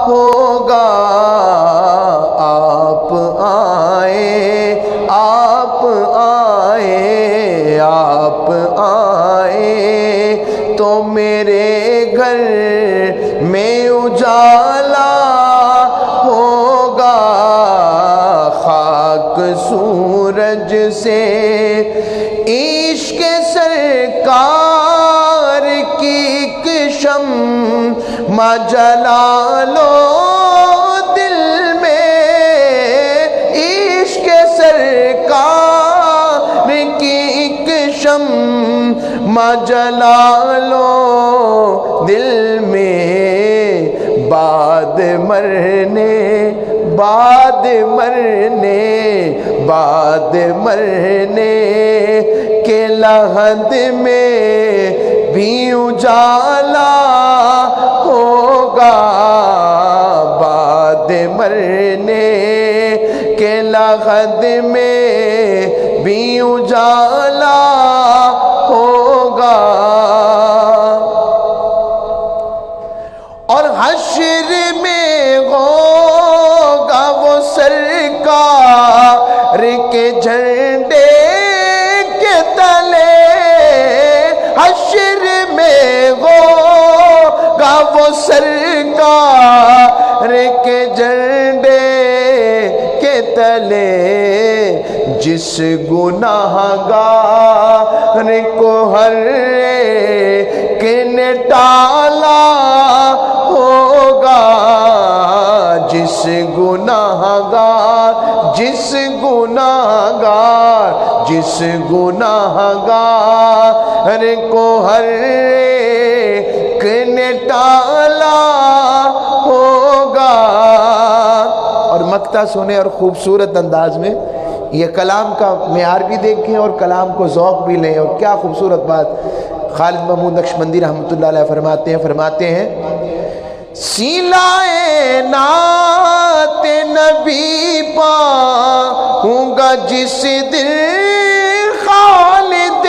ہوگا آپ آئے آپ آئے آپ آئے تو میرے گھر میں اجالا ہوگا خاک سورج سے عشق سرکار کی ایک شمع جلا لو دل میں عشق سرکار کی ایک شمع جلا لو دل میں بعد مرنے کے لحد میں بھی اجالا ہوگا بعد مرنے کے لحد میں بھی اجالا ہوگا اور حشر میں ہوگا وہ سرکار کے جھنڈے کے تلے حشر میں ہوگا وہ سرکار کے جھنڈے کے تلے جس گناہگار کو ہر ایک نے ٹالا ہوگا جس گناہگار کو ہر ایک نے ٹالا ہوگا۔ اور مقطع سنے اور خوبصورت انداز میں یہ کلام کا معیار بھی دیکھیں اور کلام کو ذوق بھی لیں، اور کیا خوبصورت بات خالد محمود نقشبندی رحمۃ اللہ علیہ فرماتے ہیں سلائے نعت نبی پاؤں گا جس دن خالد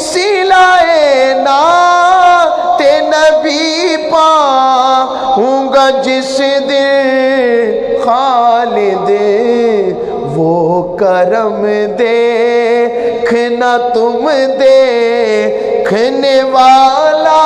سلائے نعت نبی پاؤں گا جس دن خالد وہ کرم دیکھنا تم دیکھنے والا